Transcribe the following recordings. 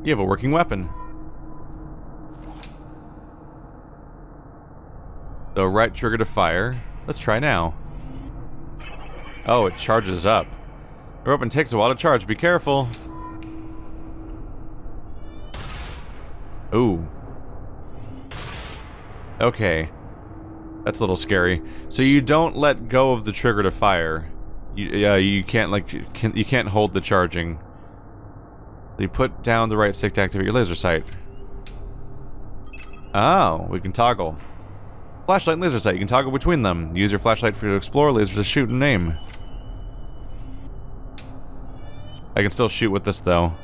You have a working weapon. So right trigger to fire. Let's try now. Oh, it charges up. Your weapon takes a while to charge. Be careful. Ooh. Okay. That's a little scary. So you don't let go of the trigger to fire. You can't you can't hold the charging. You put down the right stick to activate your laser sight. Oh, we can toggle. Flashlight and laser sight, you can toggle between them. Use your flashlight to explore, laser to shoot and aim. I can still shoot with this though.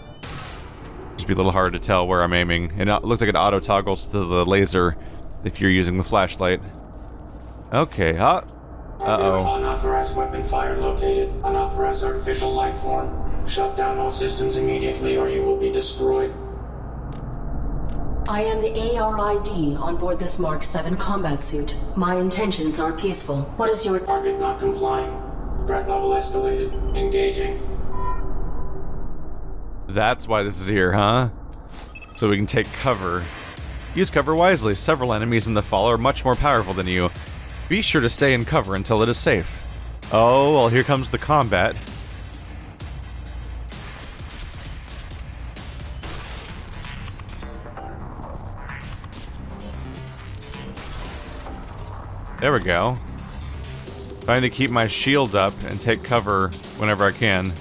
Just be a little hard to tell where I'm aiming. And it looks like it auto toggles to the laser if you're using the flashlight. Okay, uh-oh. Unauthorized weapon fire located. Unauthorized artificial life form. Shut down all systems immediately or you will be destroyed. I am the ARID on board this Mark 7 combat suit. My intentions are peaceful. What is your target not complying? Threat level escalated. Engaging. That's why this is here, huh? So we can take cover. Use cover wisely. Several enemies in the fall are much more powerful than you. Be sure to stay in cover until it is safe. Oh, well, here comes the combat. There we go. Trying to keep my shield up and take cover whenever I can.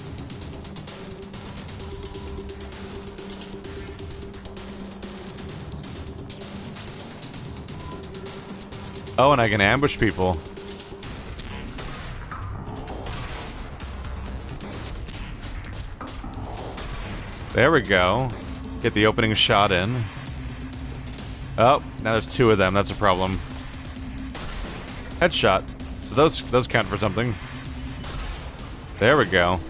Oh, and I can ambush people. There we go. Get the opening shot in. Oh, now there's two of them. That's a problem. Headshot. So those count for something. There we go.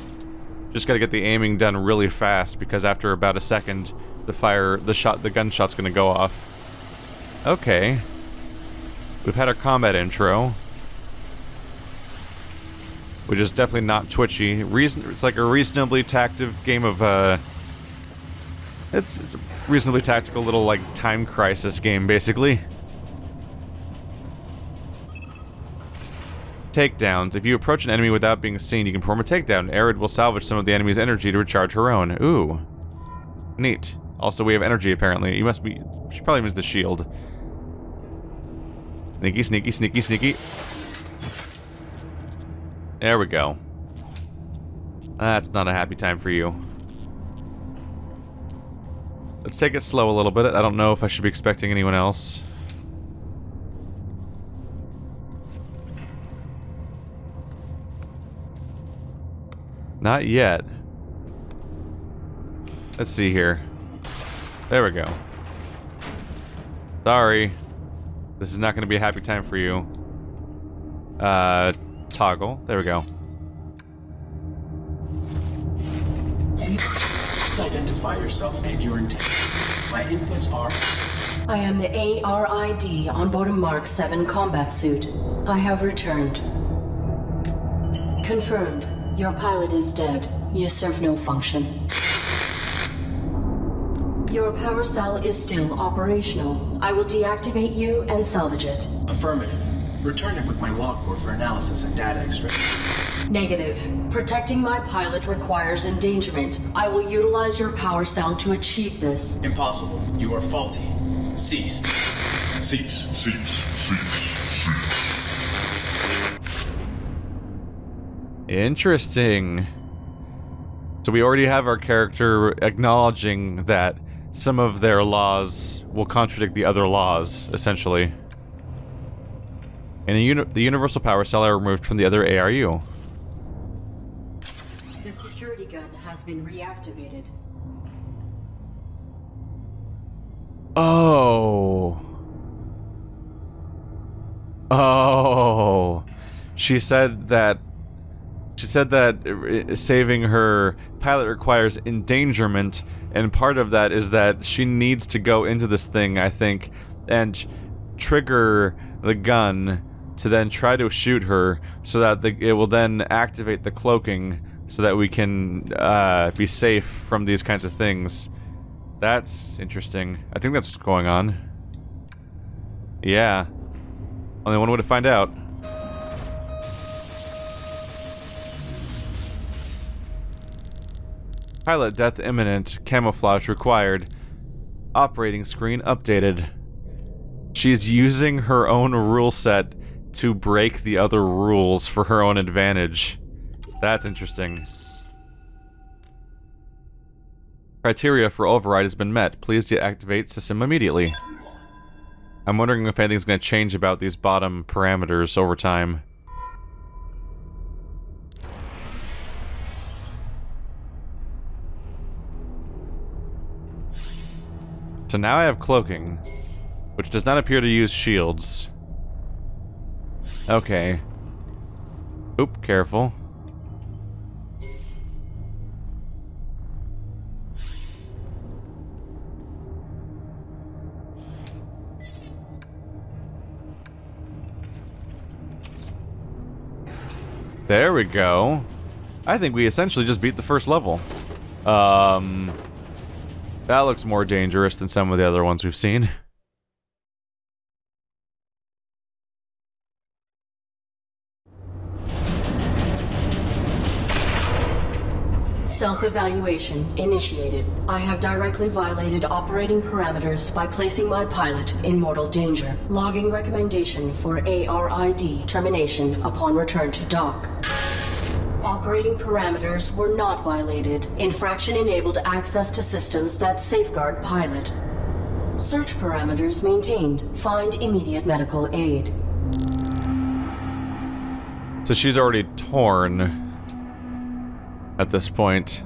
Just gotta get the aiming done really fast because after about a second, the gunshot's gonna go off. Okay. We've had our combat intro. Which is definitely not twitchy. It's like a reasonably tactive game of, it's a reasonably tactical little, like, time crisis game, basically. Takedowns. If you approach an enemy without being seen, you can perform a takedown. ARID will salvage some of the enemy's energy to recharge her own. Ooh. Neat. Also, we have energy, apparently. She probably means the shield. Sneaky, sneaky, sneaky, sneaky. There we go. That's not a happy time for you. Let's take it slow a little bit. I don't know if I should be expecting anyone else. Not yet. Let's see here. There we go. Sorry. This is not going to be a happy time for you. Toggle. There we go. Identify yourself and your intent. My inputs are... I am the ARID on board a Mark 7 combat suit. I have returned. Confirmed. Your pilot is dead. You serve no function. Your power cell is still operational. I will deactivate you and salvage it. Affirmative. Return it with my log core for analysis and data extraction. Negative. Protecting my pilot requires endangerment. I will utilize your power cell to achieve this. Impossible. You are faulty. Cease. Cease. Cease. Cease. Cease. Interesting. So we already have our character acknowledging that some of their laws will contradict the other laws, essentially. And the universal power cell are removed from the other ARU. The security gun has been reactivated. Oh. Oh. She said that saving her pilot requires endangerment, and part of that is that she needs to go into this thing, I think, and trigger the gun to then try to shoot her so that it will then activate the cloaking so that we can be safe from these kinds of things. That's interesting. I think that's what's going on. Yeah. Only one way to find out. Pilot death imminent. Camouflage required. Operating screen updated. She's using her own rule set to break the other rules for her own advantage. That's interesting. Criteria for override has been met. Please deactivate system immediately. I'm wondering if anything's going to change about these bottom parameters over time. So now I have cloaking, which does not appear to use shields. Okay. Oop, careful. There we go. I think we essentially just beat the first level. That looks more dangerous than some of the other ones we've seen. Self-evaluation initiated. I have directly violated operating parameters by placing my pilot in mortal danger. Logging recommendation for ARID termination upon return to dock. Operating parameters were not violated. Infraction enabled access to systems that safeguard pilot. Search parameters maintained. Find immediate medical aid. So she's already torn at this point.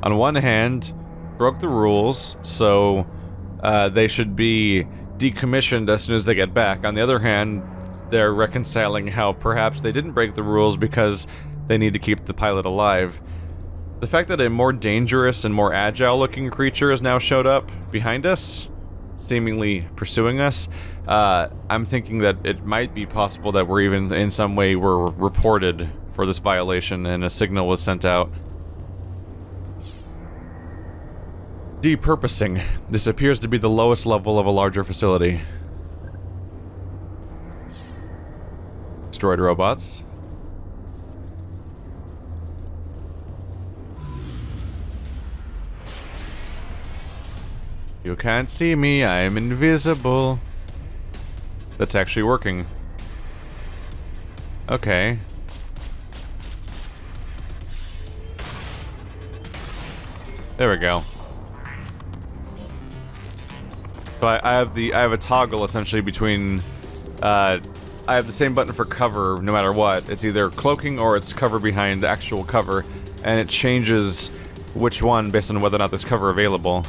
On one hand, broke the rules, so they should be decommissioned as soon as they get back. On the other hand, they're reconciling how perhaps they didn't break the rules because they need to keep the pilot alive. The fact that a more dangerous and more agile looking creature has now showed up behind us, seemingly pursuing us, I'm thinking that it might be possible that we're even in some way were reported for this violation and a signal was sent out. Depurposing. This appears to be the lowest level of a larger facility. Destroyed robots. You can't see me, I am invisible. That's actually working. Okay. There we go. So I have a toggle essentially between I have the same button for cover no matter what. It's either cloaking or it's cover behind actual cover, and it changes which one based on whether or not there's cover available.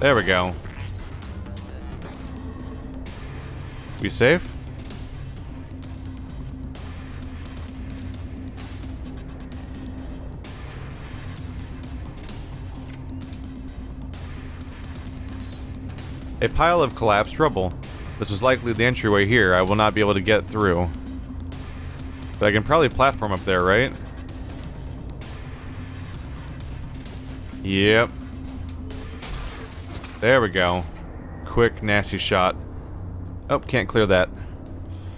There we go. We safe? A pile of collapsed rubble. This was likely the entryway here. I will not be able to get through. But I can probably platform up there, right? Yep. There we go. Quick, nasty shot. Oh, can't clear that.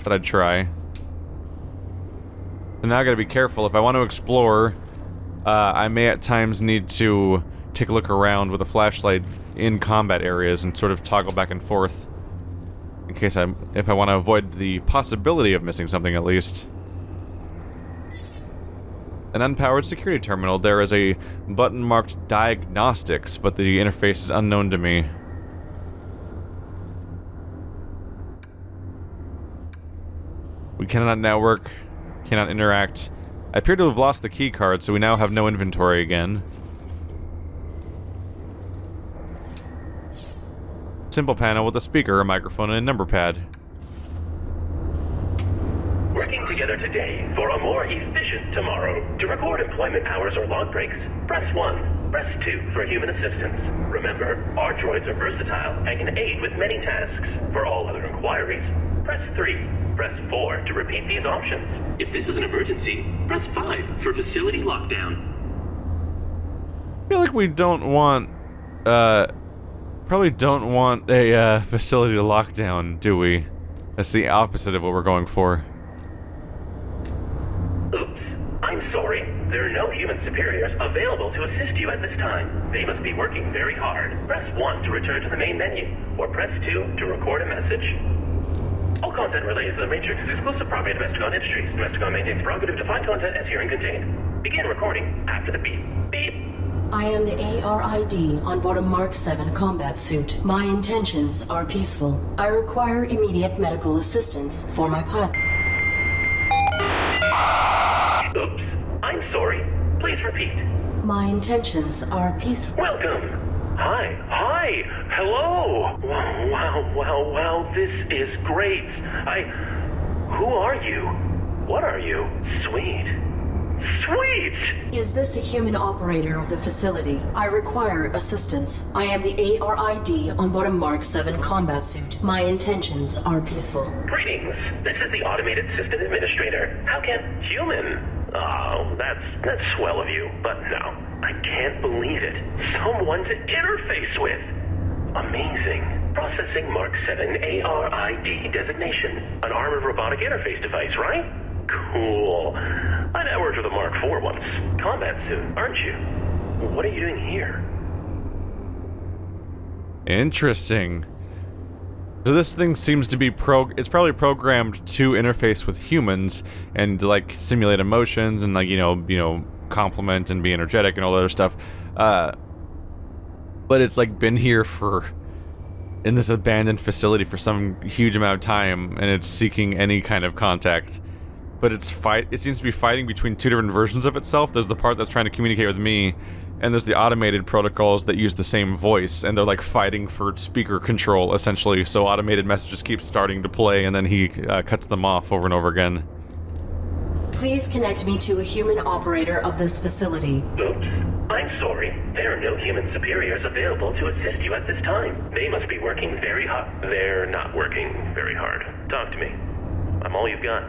But I'd try. So now I gotta be careful. If I want to explore, I may at times need to take a look around with a flashlight in combat areas and sort of toggle back and forth. In case if I want to avoid the possibility of missing something at least. An unpowered security terminal. There is a button marked diagnostics, but the interface is unknown to me. We cannot network, cannot interact. I appear to have lost the key card, so we now have no inventory again. Simple panel with a speaker, a microphone, and a number pad. Working together today for a more efficient tomorrow. To record employment hours or log breaks, press 1. Press 2 for human assistance. Remember, our droids are versatile and can aid with many tasks. For all other inquiries, press 3. Press 4 to repeat these options. If this is an emergency, press 5 for facility lockdown. I feel like we don't want, probably don't want a facility to lock down, do we? That's the opposite of what we're going for. Oops. I'm sorry. There are no human superiors available to assist you at this time. They must be working very hard. Press 1 to return to the main menu, or press 2 to record a message. All content related to the Matrix is exclusive property of Domesticon Industries. Domesticon maintains prerogative to find content as herein contained. Begin recording after the beep. Beep. I am the ARID on board a Mark 7 combat suit. My intentions are peaceful. I require immediate medical assistance for my pilot. Oops. I'm sorry. Please repeat. My intentions are peaceful. Welcome. Hi. Hello. Wow. This is great. Who are you? What are you? Sweet. Is this a human operator of the facility? I require assistance. I am the ARID on board a Mark 7 combat suit. My intentions are peaceful. Greetings. This is the Automated System Administrator. How can human? Oh, that's swell of you. But no, I can't believe it. Someone to interface with. Amazing. Processing Mark 7 ARID designation. An armored robotic interface device, right? Cool. I networked with a Mark IV once. Combat suit, aren't you? What are you doing here? Interesting. So this thing seems to be it's probably programmed to interface with humans and like simulate emotions and like, you know, compliment and be energetic and all that other stuff. But it's like been here in this abandoned facility for some huge amount of time, and it's seeking any kind of contact. But it seems to be fighting between two different versions of itself. There's the part that's trying to communicate with me, and there's the automated protocols that use the same voice, and they're like fighting for speaker control, essentially. So automated messages keep starting to play, and then he cuts them off over and over again. Please connect me to a human operator of this facility. Oops. I'm sorry. There are no human superiors available to assist you at this time. They must be working very hard. They're not working very hard. Talk to me. I'm all you've got.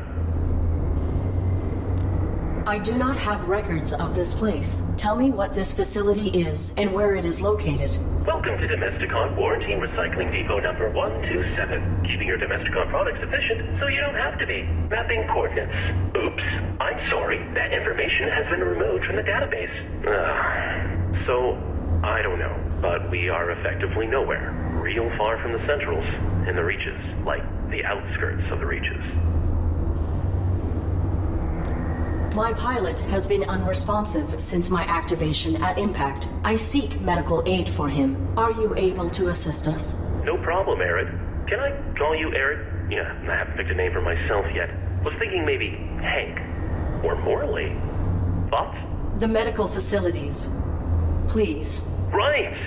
I do not have records of this place. Tell me what this facility is and where it is located. Welcome to Domesticon Quarantine Recycling Depot number 127. Keeping your Domesticon products efficient so you don't have to be. Mapping coordinates. Oops. I'm sorry. That information has been removed from the database. So, I don't know. But we are effectively nowhere. Real far from the centrals. In the reaches. Like, the outskirts of the reaches. My pilot has been unresponsive since my activation at impact. I seek medical aid for him. Are you able to assist us? No problem, ARID. Can I call you ARID? Yeah, I haven't picked a name for myself yet. Was thinking maybe Hank. Or Morley. Thoughts? The medical facilities. Please. Right.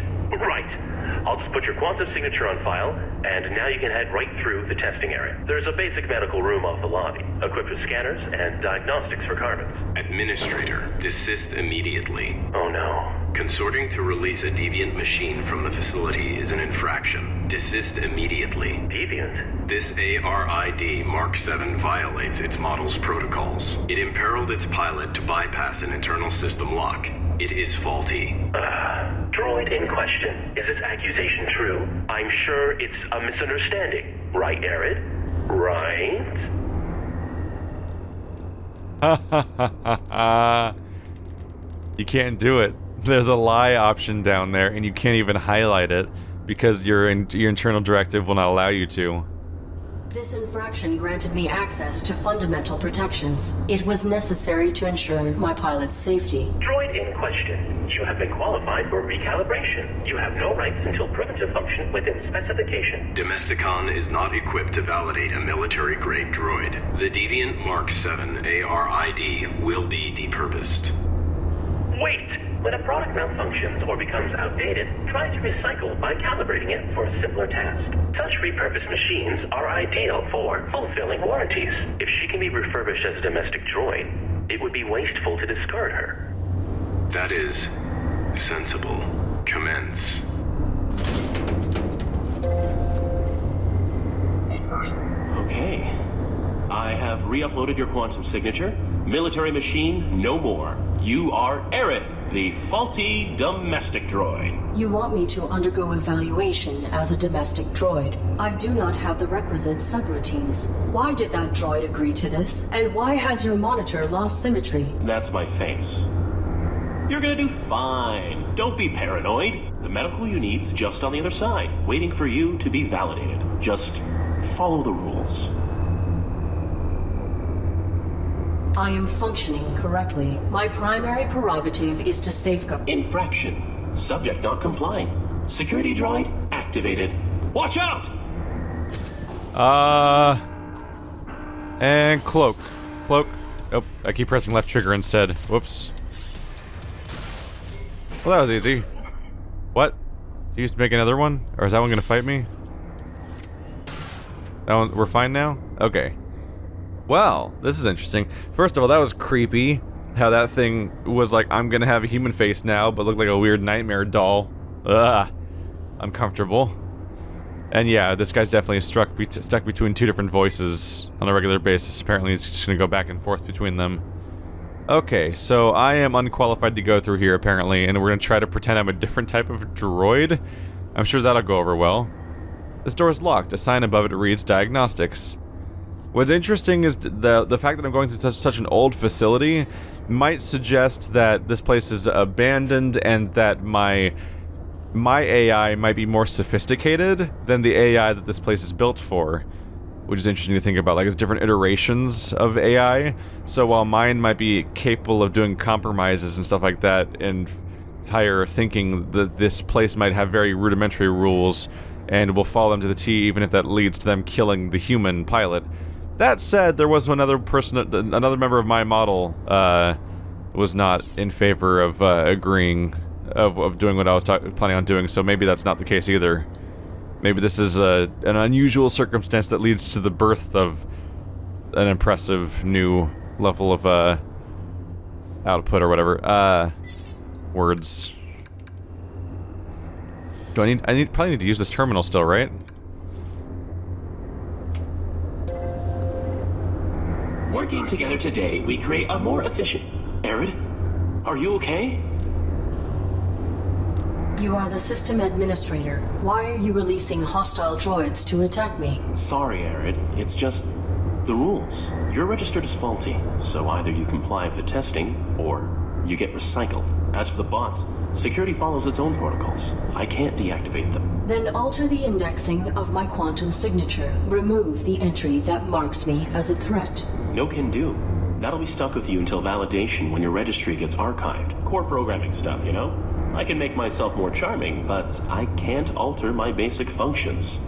I'll just put your quantum signature on file, and now you can head right through the testing area. There's a basic medical room off the lobby, equipped with scanners and diagnostics for carbons. Administrator, desist immediately. Oh no. Consorting to release a deviant machine from the facility is an infraction. Desist immediately. Deviant? This ARID Mark 7 violates its model's protocols. It imperiled its pilot to bypass an internal system lock. It is faulty. Droid in question. Is this accusation true? I'm sure it's a misunderstanding. Right, ARID? Right? You can't do it. There's a lie option down there, and you can't even highlight it because your internal directive will not allow you to. This infraction granted me access to fundamental protections. It was necessary to ensure my pilot's safety. Droid in question. You have been qualified for recalibration. You have no rights until proven to function within specification. Domesticon is not equipped to validate a military-grade droid. The Deviant Mark 7 ARID will be depurposed. Wait! When a product malfunctions or becomes outdated, try to recycle by calibrating it for a simpler task. Such repurposed machines are ideal for fulfilling warranties. If she can be refurbished as a domestic droid, it would be wasteful to discard her. That is sensible. Commence. Okay. I have re-uploaded your quantum signature. Military machine, no more. You are ARID, the faulty domestic droid. You want me to undergo evaluation as a domestic droid. I do not have the requisite subroutines. Why did that droid agree to this? And why has your monitor lost symmetry? That's my face. You're gonna do fine. Don't be paranoid. The medical you need's just on the other side, waiting for you to be validated. Just follow the rules. I am functioning correctly. My primary prerogative is to safeguard. Infraction. Subject not complying. Security droid activated. Watch out! And cloak. Cloak. Oh, I keep pressing left trigger instead. Whoops. Well, that was easy. What? Do you used to make another one? Or is that one gonna fight me? That one, we're fine now? Okay. Well, this is interesting. First of all, that was creepy. How that thing was like, I'm gonna have a human face now, but looked like a weird nightmare doll. Ugh. Uncomfortable. And yeah, this guy's definitely stuck between two different voices on a regular basis. Apparently, he's just gonna go back and forth between them. Okay, so I am unqualified to go through here, apparently, and we're gonna try to pretend I'm a different type of droid. I'm sure that'll go over well. This door is locked. A sign above it reads Diagnostics. What's interesting is the fact that I'm going through such an old facility might suggest that this place is abandoned and that my AI might be more sophisticated than the AI that this place is built for. Which is interesting to think about, like, it's different iterations of AI. So while mine might be capable of doing compromises and stuff like that and higher thinking, this place might have very rudimentary rules and will follow them to the T, even if that leads to them killing the human pilot. That said, there was another member of my model was not in favor of agreeing of doing what I was planning on doing, so maybe that's not the case either. Maybe this is an unusual circumstance that leads to the birth of an impressive new level of output or whatever. Words. Do I probably need to use this terminal still, right? Working together today, we create a more efficient... ARID? Are you okay? You are the system administrator. Why are you releasing hostile droids to attack me? Sorry, ARID. It's just... the rules. You're registered as faulty, so either you comply with the testing, or you get recycled. As for the bots, security follows its own protocols. I can't deactivate them. Then alter the indexing of my quantum signature. Remove the entry that marks me as a threat. No can do. That'll be stuck with you until validation when your registry gets archived. Core programming stuff, you know? I can make myself more charming, but I can't alter my basic functions.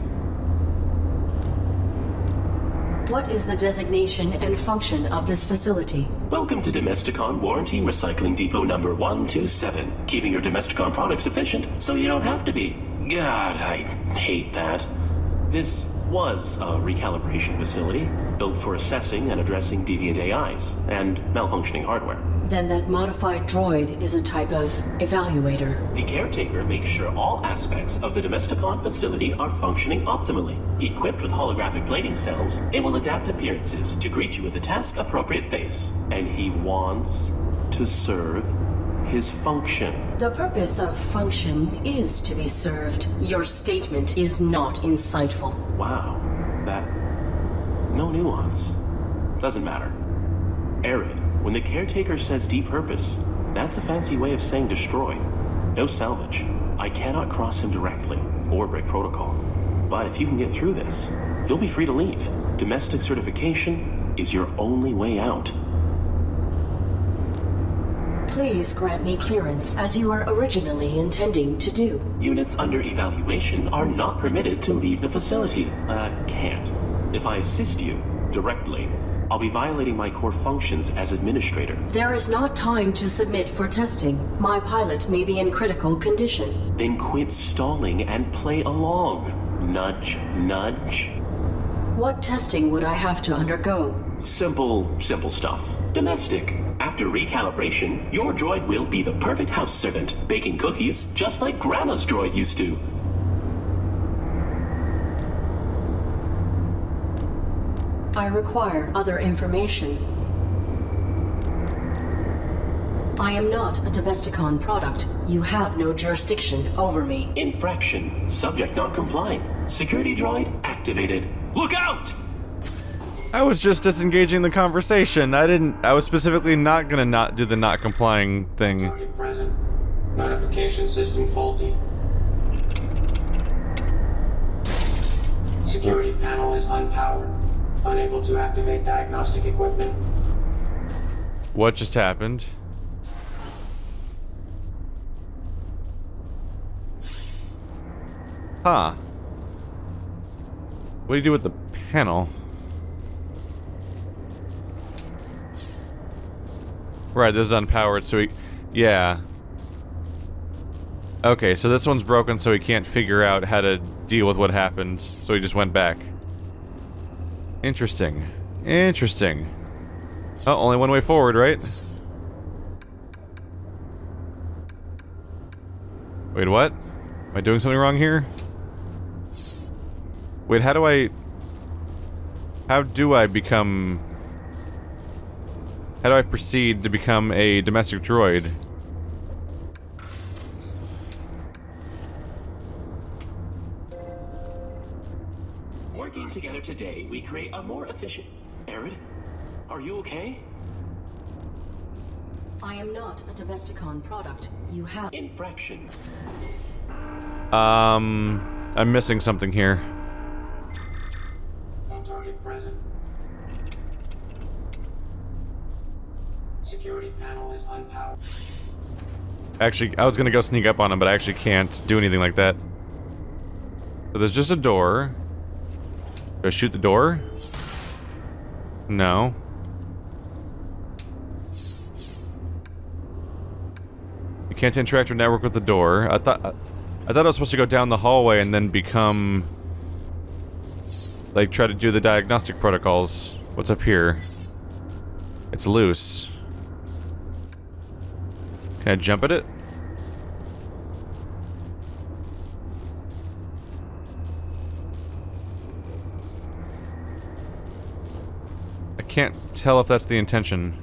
What is the designation and function of this facility? Welcome to Domesticon Warranty Recycling Depot number 127. Keeping your Domesticon products efficient so you don't have to be. God, I hate that. This was a recalibration facility built for assessing and addressing deviant AIs and malfunctioning hardware. Then that modified droid is a type of evaluator. The caretaker makes sure all aspects of the Domesticon facility are functioning optimally. Equipped with holographic plating cells, it will adapt appearances to greet you with a task-appropriate face. And he wants to serve his function. The purpose of function is to be served. Your statement is not insightful. Wow, that... no nuance. Doesn't matter. ARID. When the caretaker says depurpose, that's a fancy way of saying destroy. No salvage. I cannot cross him directly, or break protocol. But if you can get through this, you'll be free to leave. Domestic certification is your only way out. Please grant me clearance, as you were originally intending to do. Units under evaluation are not permitted to leave the facility. Can't. If I assist you directly, I'll be violating my core functions as administrator. There is not time to submit for testing. My pilot may be in critical condition. Then quit stalling and play along. Nudge, nudge. What testing would I have to undergo? Simple stuff. Domestic. After recalibration, your droid will be the perfect house servant, baking cookies just like Grandma's droid used to. I require other information. I am not a Domesticon product. You have no jurisdiction over me. Infraction. Subject not complying. Security droid activated. Look out! I was just disengaging the conversation. I was specifically not gonna not do the not complying thing. Target present. Notification system faulty. Security panel is unpowered. Unable to activate diagnostic equipment. What just happened? Huh. What do you do with the panel? Right, this is unpowered, so yeah. Okay, so this one's broken, so he can't figure out how to deal with what happened, so he just went back. Interesting. Interesting. Oh, only one way forward, right? Wait, what? Am I doing something wrong here? Wait, how do I become... How do I proceed to become a domestic droid? Working together today, we create a more efficient... ARID, are you okay? I am not a Domesticon product. You have... Infraction. I'm missing something here. No target present. Security panel is unpowered. Actually, I was gonna go sneak up on him, but I actually can't do anything like that. So there's just a door. Do I shoot the door? No. You can't interact or network with the door. I thought I was supposed to go down the hallway and then become... like, try to do the diagnostic protocols. What's up here? It's loose. Can I jump at it? I can't tell if that's the intention.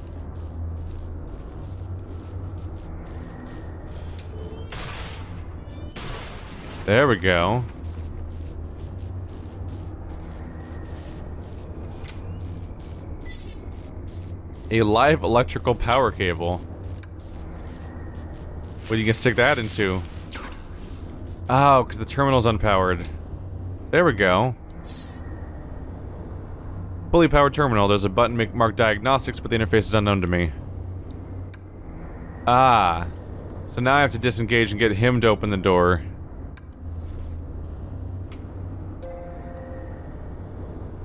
There we go. A live electrical power cable. What are you gonna stick that into? Oh, because the terminal's unpowered. There we go. Fully powered terminal. There's a button marked diagnostics, but the interface is unknown to me. Ah. So now I have to disengage and get him to open the door.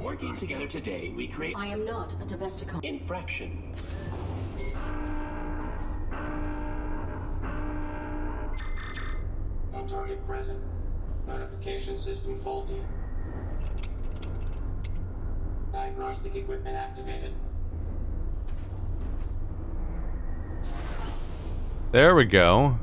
Working together today, we create... I am not a Domesticon. Infraction. No target present. Notification system faulty. Diagnostic equipment activated. There we go.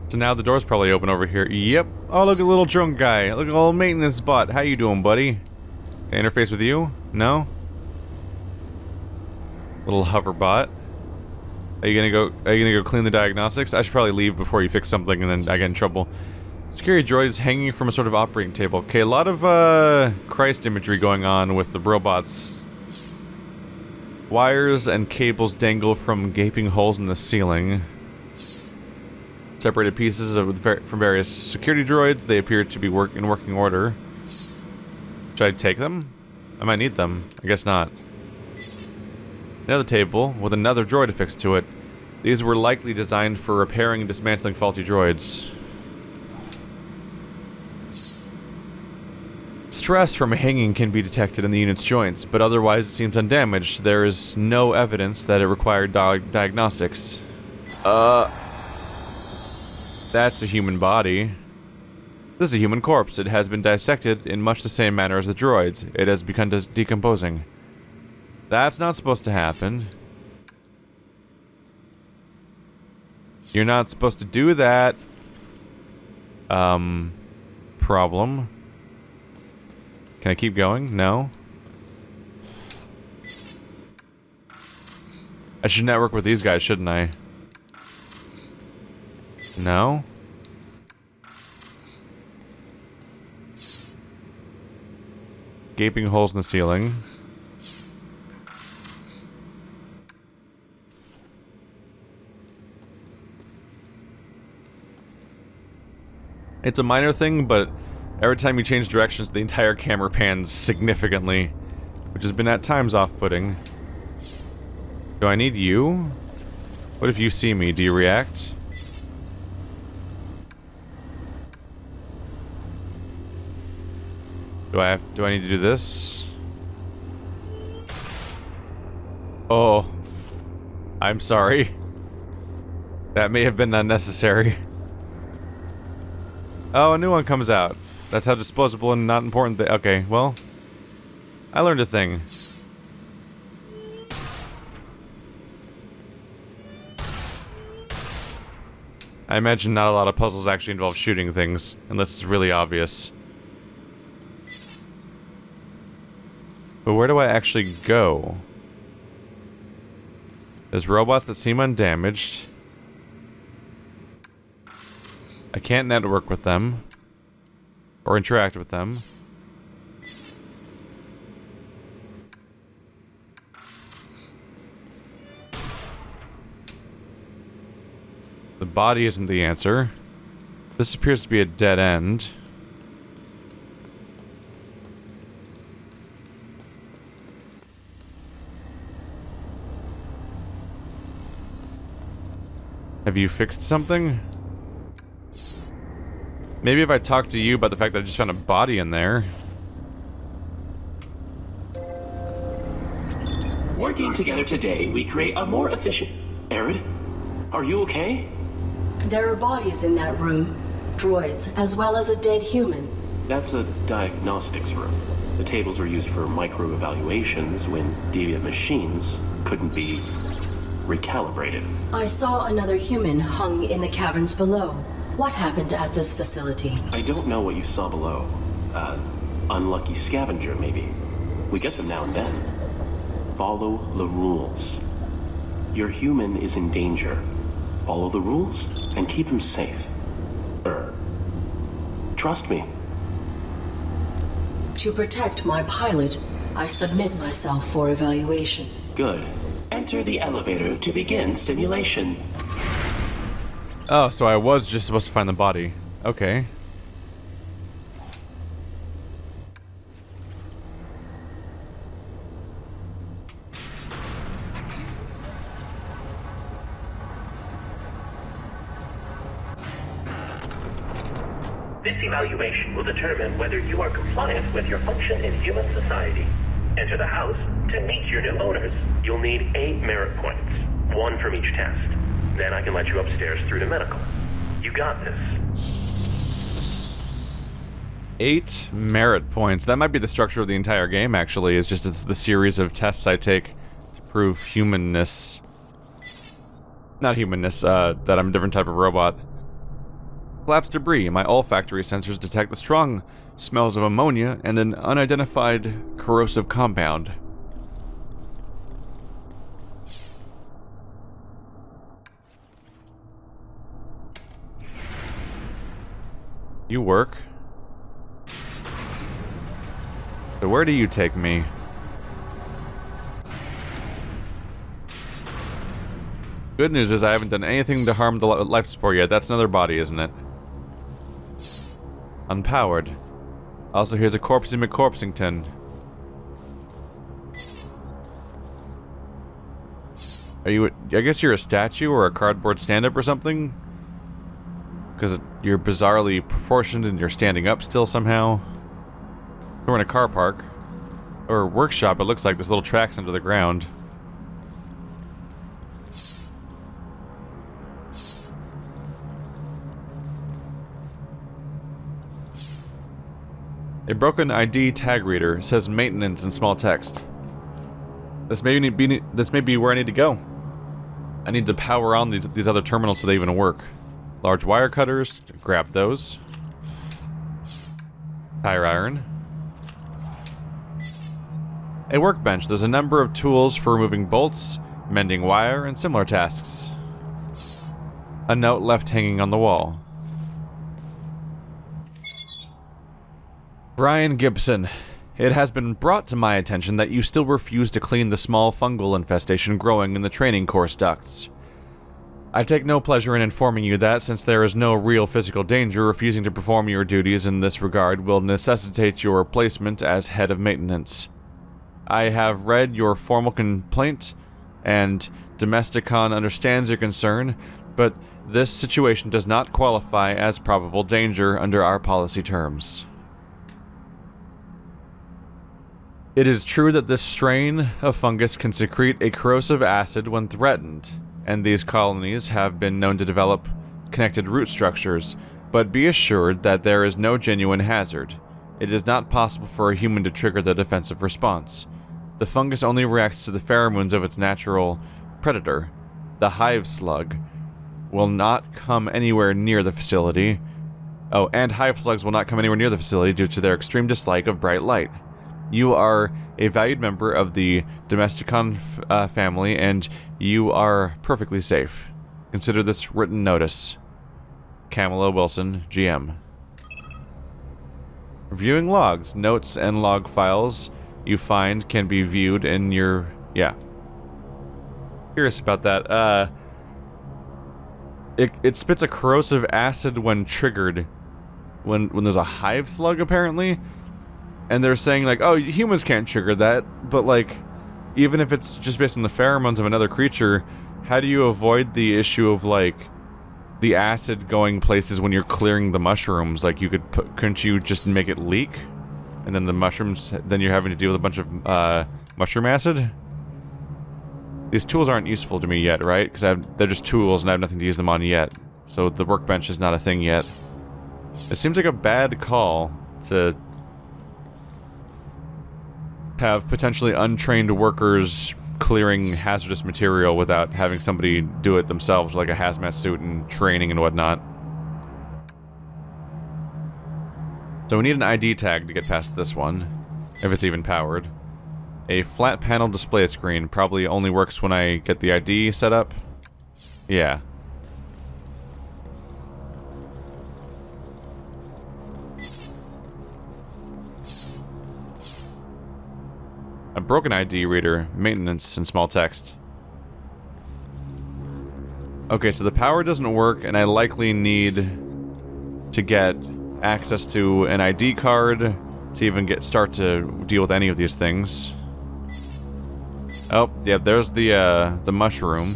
So now the door's probably open over here. Yep. Oh, look at the little drunk guy. Look at old maintenance bot. How you doing, buddy? Can I interface with you? No? Little hover bot. Are you gonna go clean the diagnostics? I should probably leave before you fix something and then I get in trouble. Security droid is hanging from a sort of operating table. Okay, a lot of Christ imagery going on with the robots. Wires and cables dangle from gaping holes in the ceiling. Separated pieces from various security droids. They appear to be in working order. Should I take them? I might need them. I guess not. Another table with another droid affixed to it. These were likely designed for repairing and dismantling faulty droids. Stress from hanging can be detected in the unit's joints, but otherwise it seems undamaged. There is no evidence that it required diagnostics. That's a human body. This is a human corpse. It has been dissected in much the same manner as the droids. It has begun decomposing. That's not supposed to happen. You're not supposed to do that. Problem. Can I keep going? No. I should network with these guys, shouldn't I? No? Gaping holes in the ceiling. It's a minor thing, but every time you change directions, the entire camera pans significantly, which has been at times off-putting. Do I need you? What if you see me? Do you react? Do I need to do this? Oh. I'm sorry. That may have been unnecessary. Oh, a new one comes out. That's how disposable and not important they— okay, well. I learned a thing. I imagine not a lot of puzzles actually involve shooting things, unless it's really obvious. But where do I actually go? There's robots that seem undamaged. I can't network with them. Or interact with them. The body isn't the answer. This appears to be a dead end. Have you fixed something? Maybe if I talk to you about the fact that I just found a body in there. Working together today, we create a more efficient... ARID? Are you okay? There are bodies in that room. Droids, as well as a dead human. That's a diagnostics room. The tables were used for micro-evaluations when deviant machines couldn't be recalibrated. I saw another human hung in the caverns below. What happened at this facility? I don't know what you saw below. Unlucky scavenger, maybe. We get them now and then. Follow the rules. Your human is in danger. Follow the rules and keep him safe. Trust me. To protect my pilot, I submit myself for evaluation. Good. Enter the elevator to begin simulation. Oh, so I was just supposed to find the body. Okay. This evaluation will determine whether you are compliant with your function in human society. Enter the house to meet your new owners. You'll need 8 merit points, 1 from each test. Then I can let you upstairs through to medical. You got this. 8 merit points. That might be the structure of the entire game, actually. It's the series of tests I take to prove humanness. Not humanness, that I'm a different type of robot. Collapsed debris. My olfactory sensors detect the strong smells of ammonia and an unidentified corrosive compound. You work. So where do you take me? Good news is I haven't done anything to harm the life support yet. That's another body, isn't it? Unpowered. Also, here's a corpsey McCorpsington. Are you... I guess you're a statue or a cardboard stand-up or something? Because you're bizarrely proportioned and you're standing up still somehow. We're in a car park. Or workshop, it looks like. There's little tracks under the ground. A broken ID tag reader says maintenance in small text. This may be where I need to go. I need to power on these other terminals so they even work. Large wire cutters, grab those. Tire iron. A workbench. There's a number of tools for removing bolts, mending wire, and similar tasks. A note left hanging on the wall. Brian Gibson, it has been brought to my attention that you still refuse to clean the small fungal infestation growing in the training course ducts. I take no pleasure in informing you that, since there is no real physical danger, refusing to perform your duties in this regard will necessitate your replacement as head of maintenance. I have read your formal complaint, and Domesticon understands your concern, but this situation does not qualify as probable danger under our policy terms. It is true that this strain of fungus can secrete a corrosive acid when threatened, and these colonies have been known to develop connected root structures, but be assured that there is no genuine hazard. It is not possible for a human to trigger the defensive response. The fungus only reacts to the pheromones of its natural predator. The hive slug will not come anywhere near the facility. Oh, and hive slugs will not come anywhere near the facility due to their extreme dislike of bright light. You are a valued member of the Domesticon family, and you are perfectly safe. Consider this written notice. Kamala Wilson, GM. Reviewing logs. Notes and log files you find can be viewed in your... Yeah. Curious about that. It spits a corrosive acid when triggered. When there's a hive slug, apparently. And they're saying, like, oh, humans can't trigger that, but, like, even if it's just based on the pheromones of another creature, how do you avoid the issue of, like, the acid going places when you're clearing the mushrooms? Like, you could couldn't you just make it leak? And then the mushrooms, then you're having to deal with a bunch of, mushroom acid? These tools aren't useful to me yet, right? Because they're just tools and I have nothing to use them on yet. So the workbench is not a thing yet. It seems like a bad call to have potentially untrained workers clearing hazardous material without having somebody do it themselves, like a hazmat suit and training and whatnot. So we need an ID tag to get past this one, if it's even powered. A flat panel display screen probably only works when I get the ID set up. Yeah. A broken ID reader, maintenance, and small text. Okay, so the power doesn't work, and I likely need to get access to an ID card to even start to deal with any of these things. Oh, yeah, there's the mushroom.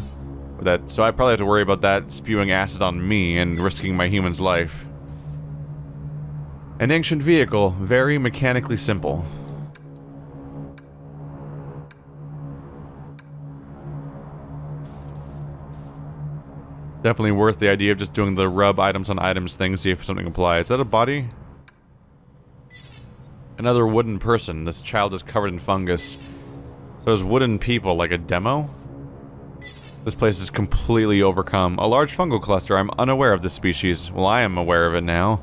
So I probably have to worry about that spewing acid on me and risking my human's life. An ancient vehicle, very mechanically simple. Definitely worth the idea of just doing the rub items on items thing, see if something applies. Is that a body? Another wooden person. This child is covered in fungus. So there's wooden people, like a demo? This place is completely overcome. A large fungal cluster. I'm unaware of this species. Well, I am aware of it now.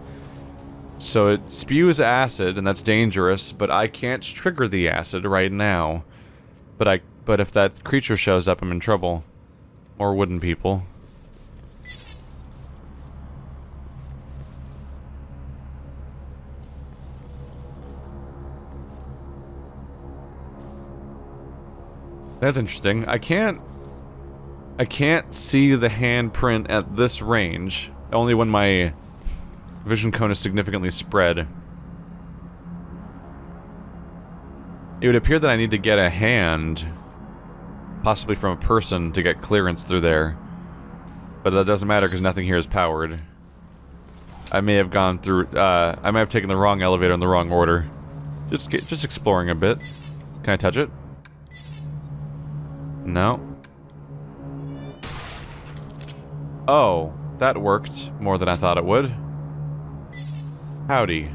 So it spews acid, and that's dangerous, but I can't trigger the acid right now. But if that creature shows up, I'm in trouble. More wooden people. That's interesting. I can't see the handprint at this range. Only when my vision cone is significantly spread. It would appear that I need to get a hand, possibly from a person, to get clearance through there. But that doesn't matter because nothing here is powered. I may have gone through, I may have taken the wrong elevator in the wrong order. Just exploring a bit. Can I touch it? No. Oh, that worked more than I thought it would. Howdy.